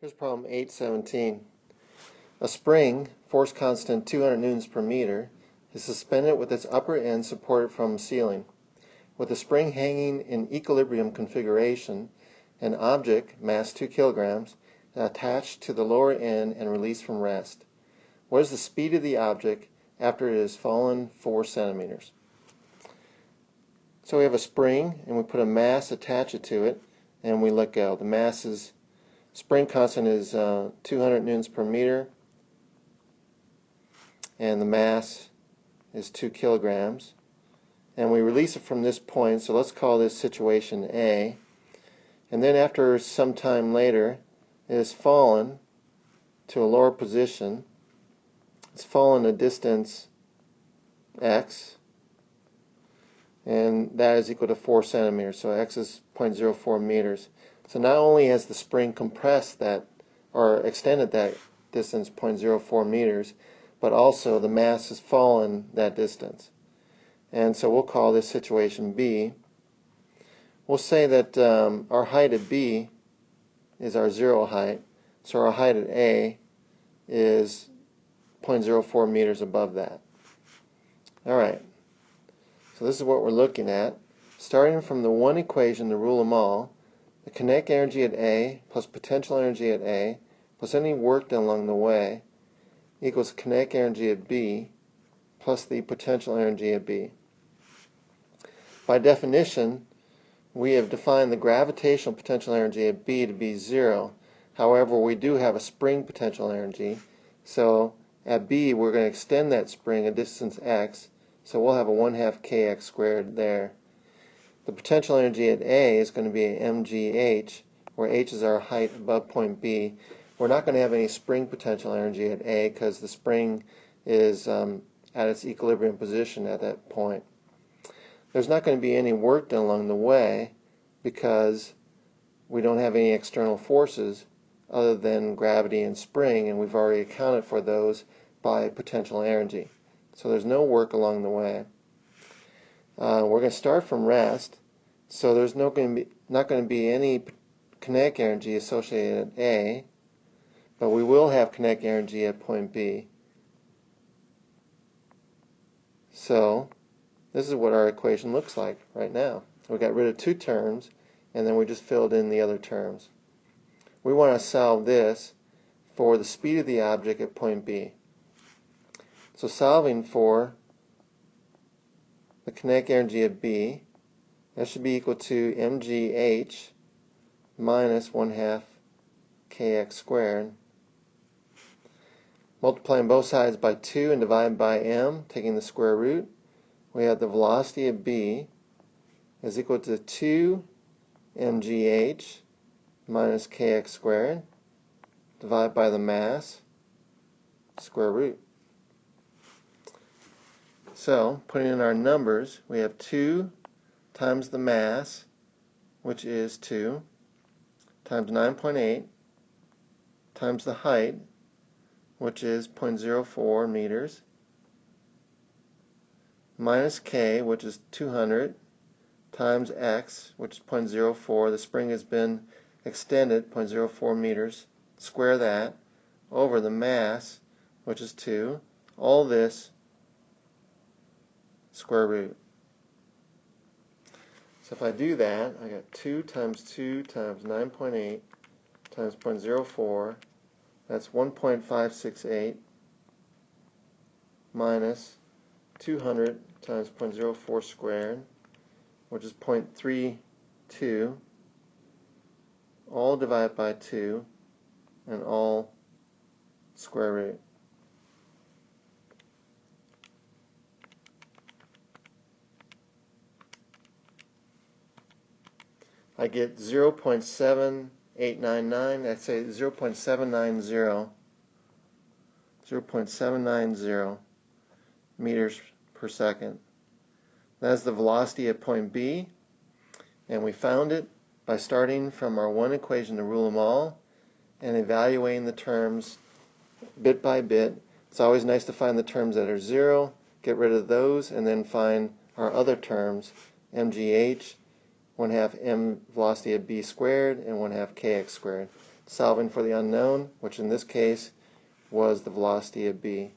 Here's problem 817. A spring, force constant 200 newtons per meter, is suspended with its upper end supported from ceiling. With the spring hanging in equilibrium configuration, an object, mass 2 kilograms, attached to the lower end and released from rest. What is the speed of the object after it has fallen 4 centimeters? So we have a spring, and we put a mass attached to it, and we let go. The spring constant is 200 newtons per meter, and the mass is 2 kilograms. And we release it from this point, so let's call this situation A. And then after some time later, it has fallen to a lower position. It's fallen a distance x, and that is equal to 4 centimeters, so x is 0.04 meters. So not only has the spring compressed that, or extended that distance 0.04 meters, but also the mass has fallen that distance. And so we'll call this situation B. We'll say that our height at B is our zero height, so our height at A is 0.04 meters above that. Alright, so this is what we're looking at. Starting from the one equation, the rule them all, the kinetic energy at A plus potential energy at A plus any work done along the way equals kinetic energy at B plus the potential energy at B. By definition, we have defined the gravitational potential energy at B to be 0. However, we do have a spring potential energy, so at B we're going to extend that spring a distance x, so we'll have a 1/2 kx squared there. The potential energy at A is going to be mgh, where h is our height above point B. We're not going to have any spring potential energy at A because the spring is at its equilibrium position at that point. There's not going to be any work done along the way because we don't have any external forces other than gravity and spring, and we've already accounted for those by potential energy. So there's no work along the way. We're going to start from rest, so there's not going to be any kinetic energy associated at A, but we will have kinetic energy at point B. So this is what our equation looks like right now. We got rid of two terms, and then we just filled in the other terms. We want to solve this for the speed of the object at point B. So solving for the kinetic energy at B, that should be equal to mgh minus 1/2 kx squared. Multiplying both sides by 2 and dividing by m, taking the square root, we have the velocity at B is equal to 2 mgh minus kx squared divided by the mass, square root. So, putting in our numbers, we have 2 times the mass, which is 2, times 9.8, times the height, which is 0.04 meters, minus k, which is 200, times x, which is 0.04. The spring has been extended 0.04 meters. Square that over the mass, which is 2. All this square root. So if I do that, I got 2 times 9.8 times 0.04. That's 1.568 minus 200 times 0.04 squared, which is 0.32, all divided by 2, and all square root. I get 0.7899, I'd say 0.790 meters per second. That's the velocity at point B, and we found it by starting from our one equation to rule them all and evaluating the terms bit by bit. It's always nice to find the terms that are 0, get rid of those, and then find our other terms, mgh, 1/2 m velocity at B squared, and 1/2 kx squared. solving for the unknown, which in this case was the velocity of B.